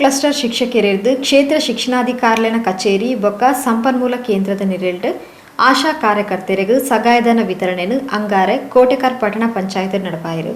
Cluster ಶಿಕ್ಷಕಿಯರಿದ್ದು ಕ್ಷೇತ್ರ ಶಿಕ್ಷಣಾಧಿಕಾರಿಗಳ ಕಚೇರಿ ಬೊಕ್ಕ ಸಂಪನ್ಮೂಲ ಕೇಂದ್ರದ ನಿರಲ್ಡ್ ಆಶಾ ಕಾರ್ಯಕರ್ತೆಯರಿಗೂ ಸಹಾಯಧನ ವಿತರಣೆಯನ್ನು ಅಂಗಾರೆ ಕೋಟೆಕಾರ್ ಪಟ್ಟಣ ಪಂಚಾಯತ್ ನಡಪಾಯಿರು.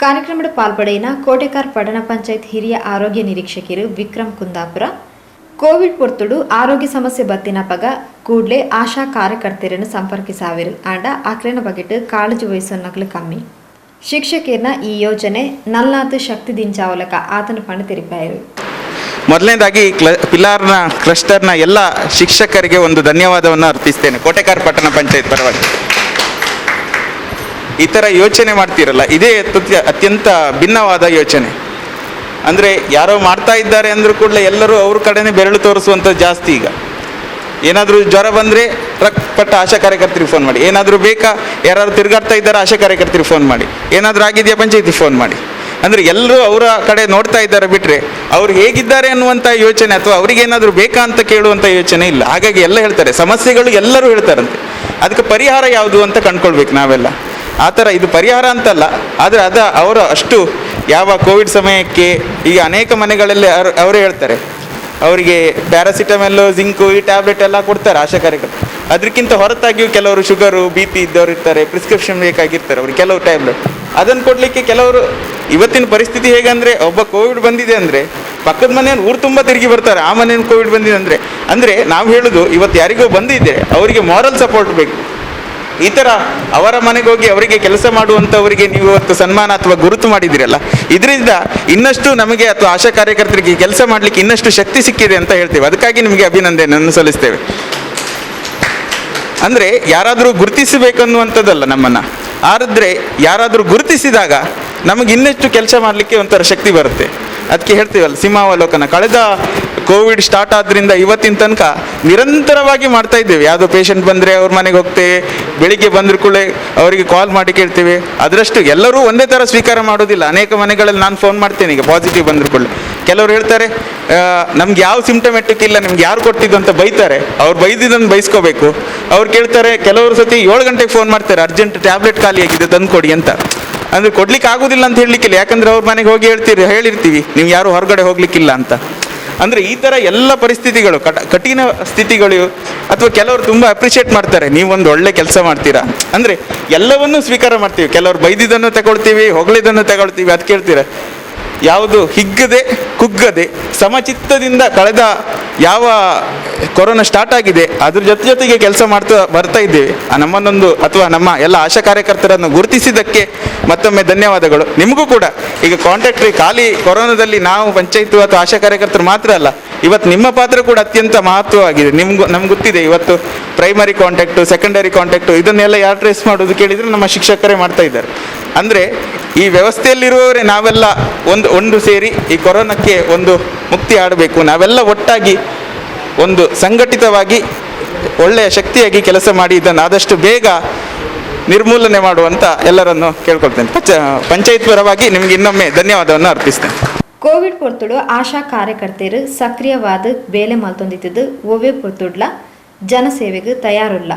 ಕಾರ್ಯಕ್ರಮದ ಪಾಲ್ಪಡೆಯಿನ ಕೋಟೆಕಾರ್ ಪಟ್ಟಣ ಪಂಚಾಯತ್ ಹಿರಿಯ ಆರೋಗ್ಯ ನಿರೀಕ್ಷಕರು ವಿಕ್ರಮ್ ಕುಂದಾಪುರ ಕೋವಿಡ್ ಪೊರ್ತುಡು ಆರೋಗ್ಯ ಸಮಸ್ಯೆ ಬತ್ತಿನ ಪಗ ಕೂಡಲೇ ಆಶಾ ಕಾರ್ಯಕರ್ತೆಯರನ್ನು ಸಂಪರ್ಕಿಸಾವಿರು ಆಂಡ ಆಕ್ರೆನ ಬಗೆಟ್ ಕಾಳಜಿ ವಹಿಸೋನಕ್ಲು ಕಮ್ಮಿ ಶಿಕ್ಷಕರನ್ನ ಈ ಯೋಜನೆ ನಲ್ನಾತು ಶಕ್ತಿ ದಿಂಚಾವಲಕ ಆತನ ಪಣ ತೆರಿಪಾಯರು. ಮೊದಲನೇದಾಗಿ ಪಿಲಾರ್ನ ಕ್ಲಸ್ಟರ್ನ ಎಲ್ಲ ಶಿಕ್ಷಕರಿಗೆ ಒಂದು ಧನ್ಯವಾದವನ್ನು ಅರ್ಪಿಸ್ತೇನೆ ಕೋಟೆಕಾರ್ ಪಟ್ಟಣ ಪಂಚಾಯತ್ ಪರವಾಗಿ. ಈ ಥರ ಯೋಚನೆ ಮಾಡ್ತೀರಲ್ಲ, ಇದೇ ಅತ್ಯಂತ ಭಿನ್ನವಾದ ಯೋಚನೆ. ಅಂದರೆ ಯಾರೋ ಮಾಡ್ತಾ ಇದ್ದಾರೆ ಅಂದರೂ ಕೂಡಲೇ ಎಲ್ಲರೂ ಅವ್ರ ಕಡೆನೇ ಬೆರಳು ತೋರಿಸುವಂಥದ್ದು ಜಾಸ್ತಿ. ಈಗ ಏನಾದರೂ ಜ್ವರ ಬಂದರೆ ಪಟ್ಟ ಆಶಾ ಕಾರ್ಯಕರ್ತರಿಗೆ ಫೋನ್ ಮಾಡಿ, ಏನಾದರೂ ಬೇಕಾ, ಯಾರು ತಿರುಗಾಡ್ತಾ ಇದ್ದಾರೆ ಆಶಾ ಕಾರ್ಯಕರ್ತರಿಗೆ ಫೋನ್ ಮಾಡಿ, ಏನಾದರೂ ಆಗಿದೆಯಾ ಪಂಚಾಯತಿಗೆ ಫೋನ್ ಮಾಡಿ. ಅಂದರೆ ಎಲ್ಲರೂ ಅವರ ಕಡೆ ನೋಡ್ತಾ ಇದ್ದಾರೆ ಬಿಟ್ಟರೆ ಅವ್ರು ಹೇಗಿದ್ದಾರೆ ಅನ್ನುವಂಥ ಯೋಚನೆ ಅಥವಾ ಅವ್ರಿಗೇನಾದರೂ ಬೇಕಾ ಅಂತ ಕೇಳುವಂಥ ಯೋಚನೆ ಇಲ್ಲ. ಹಾಗಾಗಿ ಎಲ್ಲ ಹೇಳ್ತಾರೆ, ಸಮಸ್ಯೆಗಳು ಎಲ್ಲರೂ ಹೇಳ್ತಾರಂತೆ, ಅದಕ್ಕೆ ಪರಿಹಾರ ಯಾವುದು ಅಂತ ಕಂಡ್ಕೊಳ್ಬೇಕು ನಾವೆಲ್ಲ. ಆ ಥರ ಇದು ಪರಿಹಾರ ಅಂತಲ್ಲ, ಆದರೆ ಅವರು ಅಷ್ಟು ಯಾವ ಕೋವಿಡ್ ಸಮಯಕ್ಕೆ ಈಗ ಅನೇಕ ಮನೆಗಳಲ್ಲಿ ಅವರೇ ಹೇಳ್ತಾರೆ, ಅವರಿಗೆ ಪ್ಯಾರಾಸಿಟಮೆಲ್ಲು, ಜಿಂಕು, ಈ ಟ್ಯಾಬ್ಲೆಟ್ ಎಲ್ಲ ಕೊಡ್ತಾರೆ ಆಶಾ ಕಾರ್ಯಕರ್ತರು. ಅದಕ್ಕಿಂತ ಹೊರತಾಗಿಯೂ ಕೆಲವರು ಶುಗರು, BP ಇದ್ದವ್ರು ಇರ್ತಾರೆ, ಪ್ರಿಸ್ಕ್ರಿಪ್ಷನ್ ಬೇಕಾಗಿರ್ತಾರೆ ಅವ್ರಿಗೆ ಕೆಲವು ಟ್ಯಾಬ್ಲೆಟ್. ಅದನ್ನು ಕೊಡಲಿಕ್ಕೆ ಕೆಲವರು ಇವತ್ತಿನ ಪರಿಸ್ಥಿತಿ ಹೇಗಂದರೆ, ಒಬ್ಬ ಕೋವಿಡ್ ಬಂದಿದೆ ಅಂದರೆ ಪಕ್ಕದ ಮನೆಯನ್ನು ಊರು ತುಂಬ ತಿರುಗಿ ಬರ್ತಾರೆ, ಆ ಮನೆಯನ್ನು ಕೋವಿಡ್ ಬಂದಿದೆ ಅಂದರೆ ನಾವು ಹೇಳೋದು, ಇವತ್ತು ಯಾರಿಗೋ ಬಂದಿದೆ ಅವರಿಗೆ ಮಾರಲ್ ಸಪೋರ್ಟ್ ಬೇಕು. ಈ ಥರ ಅವರ ಮನೆಗೆ ಹೋಗಿ ಅವರಿಗೆ ಕೆಲಸ ಮಾಡುವಂಥವರಿಗೆ ನೀವು ಇವತ್ತು ಸನ್ಮಾನ ಅಥವಾ ಗುರುತು ಮಾಡಿದ್ದೀರಲ್ಲ, ಇದರಿಂದ ಇನ್ನಷ್ಟು ನಮಗೆ ಅಥವಾ ಆಶಾ ಕಾರ್ಯಕರ್ತರಿಗೆ ಕೆಲಸ ಮಾಡಲಿಕ್ಕೆ ಇನ್ನಷ್ಟು ಶಕ್ತಿ ಸಿಕ್ಕಿದೆ ಅಂತ ಹೇಳ್ತೇವೆ. ಅದಕ್ಕಾಗಿ ನಿಮಗೆ ಅಭಿನಂದನೆಯನ್ನು ಸಲ್ಲಿಸ್ತೇವೆ. ಅಂದರೆ ಯಾರಾದರೂ ಗುರುತಿಸಬೇಕನ್ನುವಂಥದ್ದಲ್ಲ ನಮ್ಮನ್ನು, ಆದರೆ ಯಾರಾದರೂ ಗುರುತಿಸಿದಾಗ ನಮಗೆ ಇನ್ನಷ್ಟು ಕೆಲಸ ಮಾಡಲಿಕ್ಕೆ ಒಂಥರ ಶಕ್ತಿ ಬರುತ್ತೆ. ಅದಕ್ಕೆ ಹೇಳ್ತೀವಲ್ಲ ಸಿಂಹಾವಲೋಕನ, ಕಳೆದ ಕೋವಿಡ್ ಸ್ಟಾರ್ಟ್ ಆದ್ದರಿಂದ ಇವತ್ತಿನ ತನಕ ನಿರಂತರವಾಗಿ ಮಾಡ್ತಾ ಇದ್ದೇವೆ. ಯಾವುದೋ ಪೇಷಂಟ್ ಬಂದರೆ ಅವ್ರ ಮನೆಗೆ ಹೋಗ್ತೇವೆ, ಬೆಳಿಗ್ಗೆ ಬಂದರೂ ಕೂಡ ಅವರಿಗೆ ಕಾಲ್ ಮಾಡಿ ಕೇಳ್ತೇವೆ. ಅದರಷ್ಟು ಎಲ್ಲರೂ ಒಂದೇ ಥರ ಸ್ವೀಕಾರ ಮಾಡೋದಿಲ್ಲ. ಅನೇಕ ಮನೆಗಳಲ್ಲಿ ನಾನು ಫೋನ್ ಮಾಡ್ತೇನೆ, ಈಗ ಪಾಸಿಟಿವ್ ಬಂದರೂ ಕೂಡ ಕೆಲವರು ಹೇಳ್ತಾರೆ ನಮ್ಗೆ ಯಾವ ಸಿಂಪ್ಟಮೆಟಿಕ್ ಇಲ್ಲ, ನಿಮ್ಗೆ ಯಾರು ಕೊಟ್ಟಿದ್ದು ಅಂತ ಬೈತಾರೆ. ಅವ್ರು ಬೈದಿದ್ದನ್ನು ಬೈಸ್ಕೋಬೇಕು. ಅವ್ರು ಕೇಳ್ತಾರೆ, ಕೆಲವರು ಸತಿ 7 ಗಂಟೆಗೆ ಫೋನ್ ಮಾಡ್ತಾರೆ, ಅರ್ಜೆಂಟ್ ಟ್ಯಾಬ್ಲೆಟ್ ಖಾಲಿಯಾಗಿದೆ ತಂದುಕೊಡಿ ಅಂತ. ಅಂದರೆ ಕೊಡ್ಲಿಕ್ಕೆ ಆಗೋದಿಲ್ಲ ಅಂತ ಹೇಳಲಿಕ್ಕಿಲ್ಲ, ಯಾಕಂದರೆ ಅವ್ರ ಮನೆಗೆ ಹೋಗಿ ಹೇಳಿರ್ತೀವಿ ನೀವು ಯಾರು ಹೊರಗಡೆ ಹೋಗ್ಲಿಕ್ಕಿಲ್ಲ ಅಂತ. ಅಂದರೆ ಈ ಥರ ಎಲ್ಲ ಪರಿಸ್ಥಿತಿಗಳು ಕಠಿಣ ಸ್ಥಿತಿಗಳು, ಅಥವಾ ಕೆಲವರು ತುಂಬ ಅಪ್ರಿಷಿಯೇಟ್ ಮಾಡ್ತಾರೆ, ನೀವೊಂದು ಒಳ್ಳೆ ಕೆಲಸ ಮಾಡ್ತೀರಾ ಅಂದರೆ ಎಲ್ಲವನ್ನೂ ಸ್ವೀಕಾರ ಮಾಡ್ತೀವಿ. ಕೆಲವರು ಬೈದಿದ್ದನ್ನು ತಗೊಳ್ತೀವಿ, ಹೊಗಳಿದ್ದನ್ನು ತಗೊಳ್ತೀವಿ, ಅದು ಕೇಳ್ತೀರ. ಯಾವುದು ಹಿಗ್ಗದೆ ಕುಗ್ಗದೆ ಸಮಚಿತ್ತದಿಂದ ಕಳೆದ ಯಾವ ಕೊರೋನಾ ಸ್ಟಾರ್ಟ್ ಆಗಿದೆ ಅದ್ರ ಜೊತೆಗೆ ಕೆಲಸ ಬರ್ತಾ ಇದ್ದೇವೆ. ನಮ್ಮನ್ನೊಂದು ಅಥವಾ ನಮ್ಮ ಎಲ್ಲ ಆಶಾ ಕಾರ್ಯಕರ್ತರನ್ನು ಗುರುತಿಸಿದ್ದಕ್ಕೆ ಮತ್ತೊಮ್ಮೆ ಧನ್ಯವಾದಗಳು. ನಿಮಗೂ ಕೂಡ ಈಗ ಕಾಂಟ್ಯಾಕ್ಟ್ರಿ ಖಾಲಿ ಕೊರೋನಾದಲ್ಲಿ ನಾವು ಪಂಚಾಯತ್ ಅಥವಾ ಆಶಾ ಕಾರ್ಯಕರ್ತರು ಮಾತ್ರ ಅಲ್ಲ, ಇವತ್ತು ನಿಮ್ಮ ಪಾತ್ರ ಕೂಡ ಅತ್ಯಂತ ಮಹತ್ವವಾಗಿದೆ. ನಮ್ಗೆ ಗೊತ್ತಿದೆ ಇವತ್ತು ಪ್ರೈಮರಿ ಕಾಂಟ್ಯಾಕ್ಟು, ಸೆಕೆಂಡರಿ ಕಾಂಟ್ಯಾಕ್ಟು ಇದನ್ನೆಲ್ಲ ಯಾರು ಟ್ರೇಸ್ ಮಾಡೋದು ಕೇಳಿದರೆ ನಮ್ಮ ಶಿಕ್ಷಕರೇ ಮಾಡ್ತಾ ಇದ್ದಾರೆ. ಅಂದರೆ ಈ ವ್ಯವಸ್ಥೆಯಲ್ಲಿರುವವರೇ ನಾವೆಲ್ಲ ಒಂದು ಸೇರಿ ಈ ಕೊರೋನಾಕ್ಕೆ ಒಂದು ಮುಕ್ತಿ ಆಡಬೇಕು. ನಾವೆಲ್ಲ ಒಟ್ಟಾಗಿ ಒಂದು ಸಂಘಟಿತವಾಗಿ ಒಳ್ಳೆಯ ಶಕ್ತಿಯಾಗಿ ಕೆಲಸ ಮಾಡಿ ಇದನ್ನು ಆದಷ್ಟು ಬೇಗ ನಿರ್ಮೂಲನೆ ಮಾಡುವಂತ ಎಲ್ಲರನ್ನು ಕೇಳ್ಕೊಳ್ತೇನೆ. ಪಂಚಾಯತ್ ಪರವಾಗಿ ನಿಮಗೆ ಇನ್ನೊಮ್ಮೆ ಧನ್ಯವಾದವನ್ನು ಅರ್ಪಿಸ್ತೇನೆ. ಕೋವಿಡ್ ಪೊರ್ತುಡು ಆಶಾ ಕಾರ್ಯಕರ್ತೆಯರು ಸಕ್ರಿಯವಾದ ಬೇಲೆ ಮಲ್ತೊಂದಿದ್ದು ಒವ್ವೆ ಪೊರ್ತುಡ್ಲ ಜನಸೇವೆಗೆ ತಯಾರುಲ್ಲ.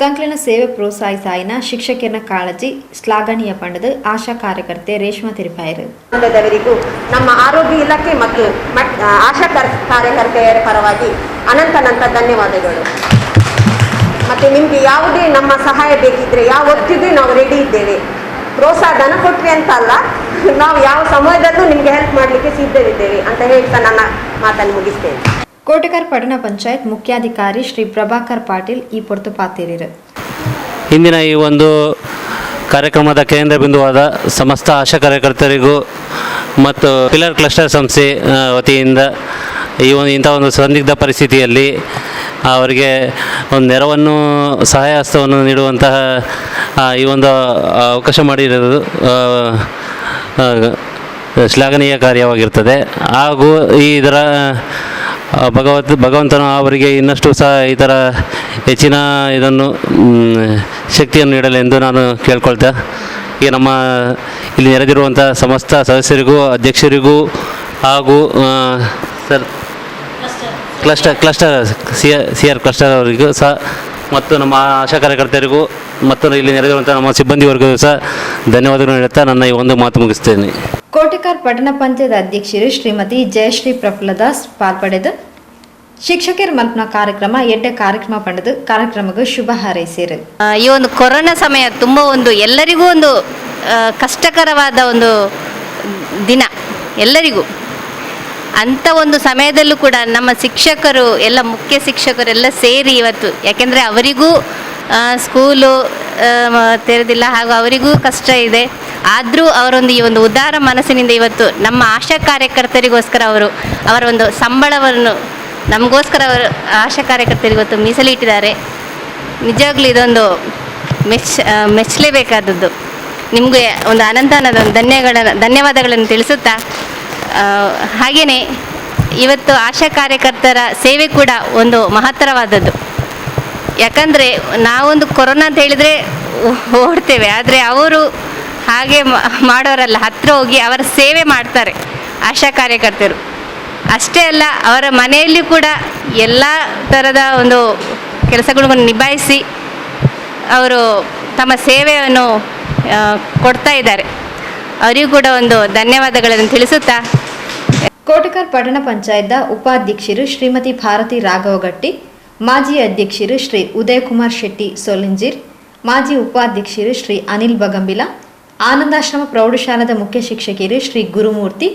ತಂಕ್ಲಿನ ಸೇವೆ ಪ್ರೋತ್ಸಾಹಿಸಾಯಿನ ಶಿಕ್ಷಕರ ಕಾಳಜಿ ಶ್ಲಾಘನೀಯ ಪಂಡದು ಆಶಾ ಕಾರ್ಯಕರ್ತೆ ರೇಷ್ಮಾ ತಿರುಪಾಯರು. ತಂಡದವರಿಗೂ ನಮ್ಮ ಆರೋಗ್ಯ ಇಲಾಖೆ ಮತ್ತು ಆಶಾ ಕಾರ್ಯಕರ್ತೆಯರ ಪರವಾಗಿ ಅನಂತ ಧನ್ಯವಾದಗಳು. ಮತ್ತು ನಿಮಗೆ ಯಾವುದೇ ನಮ್ಮ ಸಹಾಯ ಬೇಕಿದ್ರೆ ಯಾವ ಹೊತ್ತಿಗೂ ನಾವು ರೆಡಿ ಇದ್ದೇವೆ. ಪ್ರೋತ್ಸಾಹ ಧನ ಕೊಟ್ರಿ ಅಂತ ಅಲ್ಲ, ನಾವು ಯಾವ ಸಮಯದಲ್ಲೂ ನಿಮಗೆ ಹೆಲ್ಪ್ ಮಾಡಲಿಕ್ಕೆ ಸಿದ್ಧವಿದ್ದೇವೆ ಅಂತ ಹೇಳ್ತಾ ನನ್ನ ಮಾತನ್ನು ಮುಗಿಸ್ತೇನೆ. ಕೋಟೆಕಾರ್ ಪಟ್ಟಣ ಪಂಚಾಯತ್ ಮುಖ್ಯಾಧಿಕಾರಿ ಶ್ರೀ ಪ್ರಭಾಕರ್ ಪಾಟೀಲ್ ಈ ಪೊರ್ತು ಪಾತಿರಿರು. ಇಂದಿನ ಈ ಒಂದು ಕಾರ್ಯಕ್ರಮದ ಕೇಂದ್ರ ಬಿಂದುವಾದ ಸಮಸ್ತ ಆಶಾ ಕಾರ್ಯಕರ್ತರಿಗೂ ಮತ್ತು ಪಿಲ್ಲರ್ ಕ್ಲಸ್ಟರ್ ಸಂಸ್ಥೆ ವತಿಯಿಂದ ಇಂಥ ಒಂದು ಸಂದಿಗ್ಧ ಪರಿಸ್ಥಿತಿಯಲ್ಲಿ ಅವರಿಗೆ ಒಂದು ನೆರವನ್ನು ಸಹಾಯ ಹಸ್ತವನ್ನು ನೀಡುವಂತಹ ಈ ಒಂದು ಅವಕಾಶ ಮಾಡಿರೋದು ಶ್ಲಾಘನೀಯ ಕಾರ್ಯವಾಗಿರ್ತದೆ. ಹಾಗೂ ಇದರ ಭಗವಂತನು ಅವರಿಗೆ ಇನ್ನಷ್ಟು ಸಹ ಈ ಥರ ಹೆಚ್ಚಿನ ಇದನ್ನು ಶಕ್ತಿಯನ್ನು ನೀಡಲೆಂದು ನಾನು ಕೇಳ್ಕೊಳ್ತಾ, ಈಗ ನಮ್ಮ ಇಲ್ಲಿ ನೆರೆದಿರುವಂಥ ಸಮಸ್ತ ಸದಸ್ಯರಿಗೂ ಅಧ್ಯಕ್ಷರಿಗೂ ಹಾಗೂ ಕ್ಲಸ್ಟರ್ ಸಿ ಆರ್ ಕ್ಲಸ್ಟರ್ ಅವರಿಗೂ ಸಹ ಮತ್ತು ನಮ್ಮ ಆಶಾ ಕಾರ್ಯಕರ್ತರಿಗೂ ಮತ್ತು ಇಲ್ಲಿ ನೆರೆದಿರುವಂಥ ನಮ್ಮ ಸಿಬ್ಬಂದಿವರೆಗೂ ಸಹ ಧನ್ಯವಾದಗಳು ನೀಡುತ್ತಾ ನನ್ನ ಈ ಒಂದು ಮಾತು ಮುಗಿಸ್ತೇನೆ. ಕೋಟೆಕಾರ್ ಪಟ್ಟಣ ಪಂಚಾಯತ್ ಅಧ್ಯಕ್ಷರು ಶ್ರೀಮತಿ ಜಯಶ್ರೀ ಪ್ರಫುಲ್ಲದಾಸ್ ಪಾಲ್ಪಡೆದು ಶಿಕ್ಷಕರ ಮಲ್ಪನ ಕಾರ್ಯಕ್ರಮ ಎಡ್ಡೆ ಕಾರ್ಯಕ್ರಮ ಪಡೆದು ಕಾರ್ಯಕ್ರಮಕ್ಕೆ ಶುಭ ಹಾರೈಸಿರು. ಈ ಒಂದು ಕೊರೋನಾ ಸಮಯ ತುಂಬ ಎಲ್ಲರಿಗೂ ಒಂದು ಕಷ್ಟಕರವಾದ ಒಂದು ದಿನ ಎಲ್ಲರಿಗೂ. ಅಂಥ ಒಂದು ಸಮಯದಲ್ಲೂ ಕೂಡ ನಮ್ಮ ಶಿಕ್ಷಕರು ಎಲ್ಲ ಮುಖ್ಯ ಶಿಕ್ಷಕರೆಲ್ಲ ಸೇರಿ ಇವತ್ತು, ಯಾಕೆಂದರೆ ಅವರಿಗೂ ಸ್ಕೂಲು ತೆರೆದಿಲ್ಲ ಹಾಗೂ ಅವರಿಗೂ ಕಷ್ಟ ಇದೆ. ಆದರೂ ಅವರೊಂದು ಈ ಒಂದು ಉದಾರ ಮನಸ್ಸಿನಿಂದ ಇವತ್ತು ನಮ್ಮ ಆಶಾ ಕಾರ್ಯಕರ್ತರಿಗೋಸ್ಕರ ಅವರ ಒಂದು ಸಂಬಳವನ್ನು ನಮಗೋಸ್ಕರ ಅವರು ಆಶಾ ಕಾರ್ಯಕರ್ತರಿಗೊತ್ತು ಮೀಸಲಿಟ್ಟಿದ್ದಾರೆ. ನಿಜವಾಗ್ಲೂ ಇದೊಂದು ಮೆಚ್ಚಲೇಬೇಕಾದದ್ದು. ನಿಮಗೆ ಒಂದು ಧನ್ಯವಾದಗಳನ್ನು ತಿಳಿಸುತ್ತಾ, ಹಾಗೆಯೇ ಇವತ್ತು ಆಶಾ ಕಾರ್ಯಕರ್ತರ ಸೇವೆ ಕೂಡ ಒಂದು ಮಹತ್ತರವಾದದ್ದು. ಯಾಕಂದರೆ ನಾವೊಂದು ಕೊರೋನಾ ಅಂತ ಹೇಳಿದರೆ ಓಡ್ತೇವೆ, ಆದರೆ ಅವರು ಹಾಗೆ ಮಾಡೋರಲ್ಲ, ಹತ್ತಿರ ಹೋಗಿ ಅವರ ಸೇವೆ ಮಾಡ್ತಾರೆ ಆಶಾ ಕಾರ್ಯಕರ್ತರು. ಅಷ್ಟೇ ಅಲ್ಲ, ಅವರ ಮನೆಯಲ್ಲಿ ಕೂಡ ಎಲ್ಲ ಥರದ ಒಂದು ಕೆಲಸಗಳನ್ನು ನಿಭಾಯಿಸಿ ಅವರು ತಮ್ಮ ಸೇವೆಯನ್ನು ಕೊಡ್ತಾ ಇದ್ದಾರೆ. ಅವರಿಗೂ ಕೂಡ ಒಂದು ಧನ್ಯವಾದಗಳನ್ನು ತಿಳಿಸುತ್ತಾ, ಕೋಟೆಕಾರ್ ಪಟ್ಟಣ ಪಂಚಾಯತ್ನ ಉಪಾಧ್ಯಕ್ಷರು ಶ್ರೀಮತಿ ಭಾರತಿ ರಾಘವಗಟ್ಟಿ, ಮಾಜಿ ಅಧ್ಯಕ್ಷರು ಶ್ರೀ ಉದಯಕುಮಾರ್ ಶೆಟ್ಟಿ ಸೋಲಂಜೀರ್, ಮಾಜಿ ಉಪಾಧ್ಯಕ್ಷರು ಶ್ರೀ ಅನಿಲ್ ಬಗಂಬಿಲ, ಆನಂದಾಶ್ರಮ ಪ್ರೌಢಶಾಲಾದ ಮುಖ್ಯ ಶಿಕ್ಷಕಿಯರು ಶ್ರೀ ಗುರುಮೂರ್ತಿ,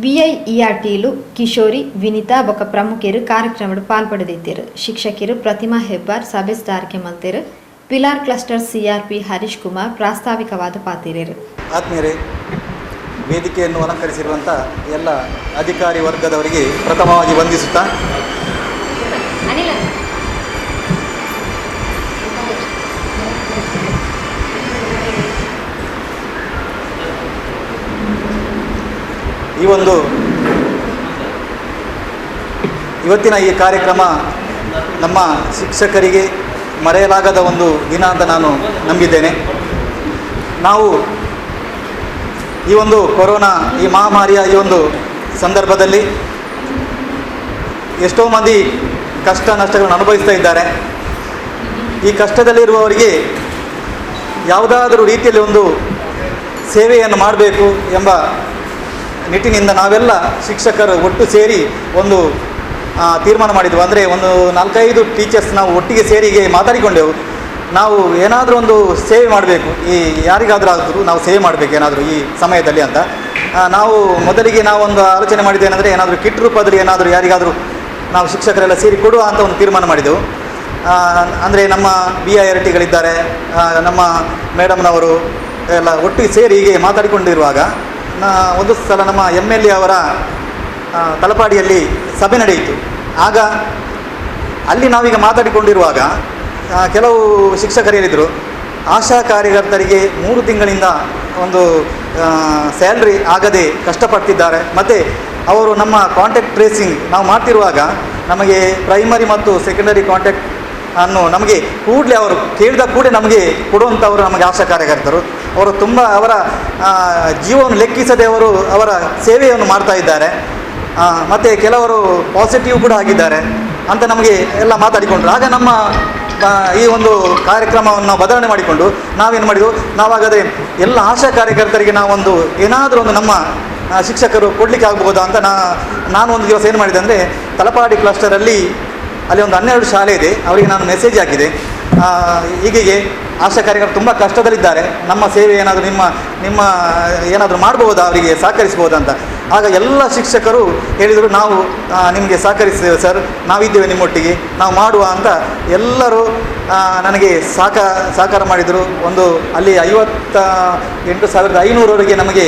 ವಿಐಇಆರ್ಟಿಲು ಕಿಶೋರಿ, ವಿನಿತಾ ಬೊಕ್ಕ ಪ್ರಮುಖರು ಕಾರ್ಯಕ್ರಮದ ಪಾಲ್ಪಡೆದಿದ್ದರು. ಶಿಕ್ಷಕಿಯರು ಪ್ರತಿಮಾ ಹೆಬ್ಬಾರ್ ಸಭೆಸ್ದಾರಿಕೆ ಮಲ್ತೇರು, ಪಿಲಾರ್ ಕ್ಲಸ್ಟರ್ ಸಿಆರ್ಪಿ ಹರೀಶ್ ಕುಮಾರ್ ಪ್ರಾಸ್ತಾವಿಕವಾದ ಪಾತಿರೇರು. ಆತ್ಮೀಯರೇ, ವೇದಿಕೆಯನ್ನು ಅಲಂಕರಿಸಿರುವಂಥ ಎಲ್ಲ ಅಧಿಕಾರಿ ವರ್ಗದವರಿಗೆ ಪ್ರಥಮವಾಗಿ ವಂದಿಸುತ್ತಾ, ಇವತ್ತಿನ ಈ ಕಾರ್ಯಕ್ರಮ ನಮ್ಮ ಶಿಕ್ಷಕರಿಗೆ ಮರೆಯಲಾಗದ ಒಂದು ದಿನ ಅಂತ ನಾನು ನಂಬಿದ್ದೇನೆ. ನಾವು ಈ ಒಂದು ಕೊರೋನಾ ಈ ಮಹಾಮಾರಿಯ ಈ ಒಂದು ಸಂದರ್ಭದಲ್ಲಿ ಎಷ್ಟೋ ಮಂದಿ ಕಷ್ಟ ನಷ್ಟಗಳನ್ನು ಅನುಭವಿಸ್ತಾ ಇದ್ದಾರೆ. ಈ ಕಷ್ಟದಲ್ಲಿರುವವರಿಗೆ ಯಾವುದಾದರೂ ರೀತಿಯಲ್ಲಿ ಒಂದು ಸೇವೆಯನ್ನು ಮಾಡಬೇಕು ಎಂಬ ನಿಟ್ಟಿನಿಂದ ನಾವೆಲ್ಲ ಶಿಕ್ಷಕರು ಒಟ್ಟು ಸೇರಿ ಒಂದು ತೀರ್ಮಾನ ಮಾಡಿದ್ವು. ಅಂದರೆ ಒಂದು 4-5 ಟೀಚರ್ಸ್ ನಾವು ಒಟ್ಟಿಗೆ ಸೇರಿಗೆ ಮಾತಾಡಿಕೊಂಡೆವು. ನಾವು ಏನಾದರೂ ಒಂದು ಸೇವೆ ಮಾಡಬೇಕು, ಈ ಯಾರಿಗಾದರೂ ಆದರೂ ನಾವು ಸೇವೆ ಮಾಡಬೇಕು ಏನಾದರೂ ಈ ಸಮಯದಲ್ಲಿ ಅಂತ ನಾವು ಮೊದಲಿಗೆ ನಾವೊಂದು ಆಲೋಚನೆ ಮಾಡಿದ್ದೇನೆಂದರೆ ಏನಾದರೂ ಕಿಟ್ ರೂಪದಲ್ಲಿ ಏನಾದರೂ ಯಾರಿಗಾದರೂ ನಾವು ಶಿಕ್ಷಕರೆಲ್ಲ ಸೇರಿ ಕೊಡುವ ಅಂತ ಒಂದು ತೀರ್ಮಾನ ಮಾಡಿದೆವು. ಅಂದರೆ ನಮ್ಮ BIRTಗಳಿದ್ದಾರೆ, ನಮ್ಮ ಮೇಡಮ್ನವರು ಎಲ್ಲ ಒಟ್ಟಿಗೆ ಸೇರಿ ಹೀಗೆ ಮಾತಾಡಿಕೊಂಡಿರುವಾಗ ಒಂದು ಸಲ ನಮ್ಮ MLA ಅವರ ತಲಪಾಡಿಯಲ್ಲಿ ಸಭೆ ನಡೆಯಿತು. ಆಗ ಅಲ್ಲಿ ನಾವೀಗ ಮಾತಾಡಿಕೊಂಡಿರುವಾಗ ಕೆಲವು ಶಿಕ್ಷಕರು ಹೇಳಿದರು, ಆಶಾ ಕಾರ್ಯಕರ್ತರಿಗೆ 3 ತಿಂಗಳಿಂದ ಒಂದು ಸ್ಯಾಲ್ರಿ ಆಗದೆ ಕಷ್ಟಪಡ್ತಿದ್ದಾರೆ. ಮತ್ತು ಅವರು ನಮ್ಮ ಕಾಂಟ್ಯಾಕ್ಟ್ ಟ್ರೇಸಿಂಗ್ ನಾವು ಮಾಡ್ತಿರುವಾಗ ನಮಗೆ ಪ್ರೈಮರಿ ಮತ್ತು ಸೆಕೆಂಡರಿ ಕಾಂಟ್ಯಾಕ್ಟ್ ಅನ್ನು ನಮಗೆ ಕೂಡಲೇ ಅವರು ಕೇಳಿದ ಕೂಡಲೇ ನಮಗೆ ಕೊಡುವಂಥವರು ನಮಗೆ ಆಶಾ ಕಾರ್ಯಕರ್ತರು. ಅವರು ತುಂಬ ಅವರ ಜೀವವನ್ನು ಲೆಕ್ಕಿಸದೆ ಅವರು ಅವರ ಸೇವೆಯನ್ನು ಮಾಡ್ತಾ ಇದ್ದಾರೆ. ಮತ್ತು ಕೆಲವರು ಪಾಸಿಟಿವ್ ಕೂಡ ಆಗಿದ್ದಾರೆ ಅಂತ ನಮಗೆ ಎಲ್ಲ ಮಾತಾಡಿಕೊಂಡ್ರು. ಆಗ ನಮ್ಮ ಈ ಒಂದು ಕಾರ್ಯಕ್ರಮವನ್ನು ನಾವು ಬದಲಾವಣೆ ಮಾಡಿಕೊಂಡು ನಾವೇನು ಮಾಡಿದೆವು, ನಾವಾಗದೆ ಎಲ್ಲ ಆಶಾ ಕಾರ್ಯಕರ್ತರಿಗೆ ನಾವೊಂದು ಏನಾದರೂ ಒಂದು ನಮ್ಮ ಶಿಕ್ಷಕರು ಕೊಡಲಿಕ್ಕೆ ಆಗ್ಬೋದಾ ಅಂತ ನಾನು ಒಂದು ದಿವಸ ಏನು ಮಾಡಿದೆ ಅಂದರೆ, ತಲಪಾಡಿ ಕ್ಲಸ್ಟರಲ್ಲಿ ಅಲ್ಲಿ ಒಂದು 12 ಶಾಲೆ ಇದೆ, ಅವರಿಗೆ ನಾನು ಮೆಸೇಜ್ ಹಾಕಿದೆ, ಹೀಗೆ ಆಶಾ ಕಾರ್ಯಕರ್ತರು ತುಂಬ ಕಷ್ಟದಲ್ಲಿದ್ದಾರೆ, ನಮ್ಮ ಸೇವೆ ಏನಾದರೂ ನಿಮ್ಮ ಏನಾದರೂ ಮಾಡ್ಬೋದಾ, ಅವರಿಗೆ ಸಹಕರಿಸ್ಬೋದಾ ಅಂತ. ಆಗ ಎಲ್ಲ ಶಿಕ್ಷಕರು ಹೇಳಿದರು, ನಾವು ನಿಮಗೆ ಸಹಕರಿಸ್ತೇವೆ ಸರ್, ನಾವಿದ್ದೇವೆ ನಿಮ್ಮೊಟ್ಟಿಗೆ, ನಾವು ಮಾಡುವ ಅಂತ ಎಲ್ಲರೂ ನನಗೆ ಸಹಕಾರ ಮಾಡಿದರು. ಒಂದು ಅಲ್ಲಿ 58,500ವರೆಗೆ ನಮಗೆ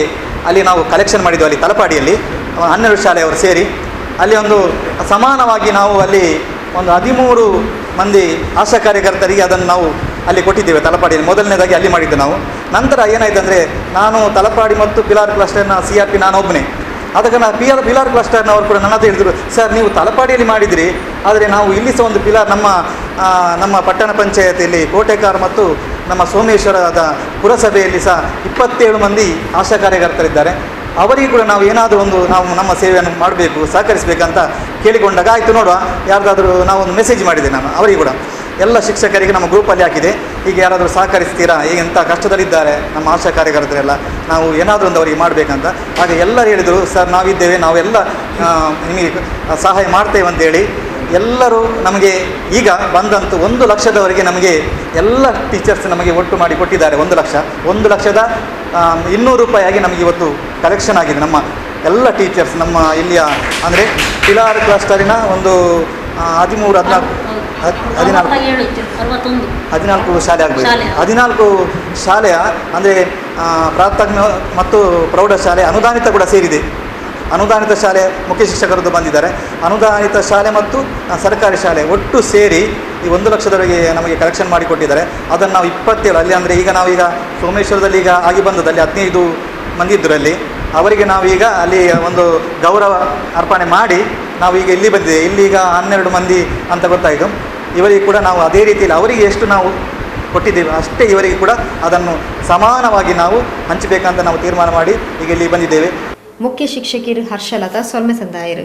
ಅಲ್ಲಿ ನಾವು ಕಲೆಕ್ಷನ್ ಮಾಡಿದ್ದೆವು. ಅಲ್ಲಿ ತಲಪಾಡಿಯಲ್ಲಿ 12 ಶಾಲೆಯವರು ಸೇರಿ ಅಲ್ಲಿ ಒಂದು ಸಮಾನವಾಗಿ ನಾವು ಅಲ್ಲಿ ಒಂದು 13 ಮಂದಿ ಆಶಾ ಕಾರ್ಯಕರ್ತರಿಗೆ ಅದನ್ನು ನಾವು ಅಲ್ಲಿ ಕೊಟ್ಟಿದ್ದೇವೆ ತಲಪಾಡಿಯಲ್ಲಿ. ಮೊದಲನೇದಾಗಿ ಅಲ್ಲಿ ಮಾಡಿದ್ದು ನಾವು. ನಂತರ ಏನಾಯಿತು ಅಂದರೆ, ನಾನು ತಲಪಾಡಿ ಮತ್ತು ಪಿಲಾರ್ ಕ್ಲಸ್ಟರ್ನ CRP ನಾನೊಬ್ಬನೇ. ಅದಕ್ಕೆ ಪಿಲಾರ್ ಕ್ಲಸ್ಟರ್ನವರು ಕೂಡ ನನ್ನ ಹತ್ರ ಹೇಳಿದರು, ಸರ್ ನೀವು ತಲಪಾಡಿಯಲ್ಲಿ ಮಾಡಿದಿರಿ, ಆದರೆ ನಾವು ಇಲ್ಲಿ ಸಹ ಒಂದು ಪಿಲಾರ್ ನಮ್ಮ ಪಟ್ಟಣ ಪಂಚಾಯತಿಯಲ್ಲಿ ಕೋಟೆಕಾರ್ ಮತ್ತು ನಮ್ಮ ಸೋಮೇಶ್ವರದ ಪುರಸಭೆಯಲ್ಲಿ ಸಹ 27 ಮಂದಿ ಆಶಾ ಕಾರ್ಯಕರ್ತರಿದ್ದಾರೆ, ಅವರಿಗೆ ಕೂಡ ನಾವು ಏನಾದರೂ ಒಂದು ನಾವು ನಮ್ಮ ಸೇವೆಯನ್ನು ಮಾಡಬೇಕು, ಸಹಕರಿಸಬೇಕಂತ ಕೇಳಿಕೊಂಡಾಗ ಆಯಿತು ನೋಡುವ, ಯಾರ್ದಾದರೂ ನಾವೊಂದು ಮೆಸೇಜ್ ಮಾಡಿದೆ ನಾನು ಅವರಿಗೆ ಕೂಡ, ಎಲ್ಲ ಶಿಕ್ಷಕರಿಗೆ ನಮ್ಮ ಗ್ರೂಪಲ್ಲಿ ಹಾಕಿದೆ, ಈಗ ಯಾರಾದರೂ ಸಹಕರಿಸ್ತೀರಾ, ಈಗ ಎಂಥ ಕಷ್ಟದಲ್ಲಿದ್ದಾರೆ ನಮ್ಮ ಆಶಾ ಕಾರ್ಯಕರ್ತರೆಲ್ಲ, ನಾವು ಏನಾದರೂ ಒಂದು ಅವರಿಗೆ ಮಾಡಬೇಕಂತ. ಆಗ ಎಲ್ಲರೂ ಹೇಳಿದರು, ಸರ್ ನಾವಿದ್ದೇವೆ, ನಾವೆಲ್ಲ ನಿಮಗೆ ಸಹಾಯ ಮಾಡ್ತೇವೆ ಅಂತೇಳಿ ಎಲ್ಲರೂ ನಮಗೆ ಈಗ ಬಂದಂತೂ 1 ಲಕ್ಷದವರೆಗೆ ನಮಗೆ ಎಲ್ಲ ಟೀಚರ್ಸ್ ನಮಗೆ ಒಟ್ಟು ಮಾಡಿ ಕೊಟ್ಟಿದ್ದಾರೆ. 1,02,200 ರೂಪಾಯಿಯಾಗಿ ನಮಗೆ ಇವತ್ತು ಕಲೆಕ್ಷನ್ ಆಗಿದೆ. ನಮ್ಮ ಎಲ್ಲ ಟೀಚರ್ಸ್ ನಮ್ಮ ಇಲ್ಲಿಯ ಅಂದರೆ ಪಿಲಾರ್ ಕ್ಲಸ್ಟರಿನ ಒಂದು 14 ಶಾಲೆ ಆಗಬೇಕು. 14 ಶಾಲೆಯ ಅಂದರೆ ಪ್ರಾಥಮಿಕ ಮತ್ತು ಪ್ರೌಢಶಾಲೆ ಅನುದಾನಿತ ಕೂಡ ಸೇರಿದೆ. ಅನುದಾನಿತ ಶಾಲೆ ಮುಖ್ಯ ಶಿಕ್ಷಕರದ್ದು ಬಂದಿದ್ದಾರೆ, ಅನುದಾನಿತ ಶಾಲೆ ಮತ್ತು ಸರ್ಕಾರಿ ಶಾಲೆ ಒಟ್ಟು ಸೇರಿ ಈ 1 ಲಕ್ಷದವರೆಗೆ ನಮಗೆ ಕಲೆಕ್ಷನ್ ಮಾಡಿಕೊಟ್ಟಿದ್ದಾರೆ. ಅದನ್ನು ನಾವು 27 ಅಲ್ಲಿ ಅಂದರೆ ಈಗ ನಾವೀಗ ಸೋಮೇಶ್ವರದಲ್ಲಿ ಈಗ ಆಗಿ ಬಂದದಲ್ಲಿ 15 ಮಂದಿ ಇದ್ದರು ಅಲ್ಲಿ, ಅವರಿಗೆ ನಾವೀಗ ಅಲ್ಲಿ ಒಂದು ಗೌರವ ಅರ್ಪಣೆ ಮಾಡಿ ನಾವೀಗ ಇಲ್ಲಿ ಬಂದಿದ್ದೇವೆ. ಇಲ್ಲಿಗ 12 ಮಂದಿ ಅಂತ ಗೊತ್ತಾಯಿತು. ಇವರಿಗೆ ಕೂಡ ನಾವು ಅದೇ ರೀತಿಯಲ್ಲಿ ಅವರಿಗೆ ಎಷ್ಟು ನಾವು ಕೊಟ್ಟಿದ್ದೇವೆ ಅಷ್ಟೇ ಇವರಿಗೆ ಕೂಡ ಅದನ್ನು ಸಮಾನವಾಗಿ ನಾವು ಹಂಚಬೇಕಂತ ನಾವು ತೀರ್ಮಾನ ಮಾಡಿ ಈಗ ಇಲ್ಲಿ ಬಂದಿದ್ದೇವೆ. ಮುಖ್ಯ ಶಿಕ್ಷಕಿಯರು ಹರ್ಷಲತಾ ಸೊಲ್ಮೆಸಂದಾಯರು.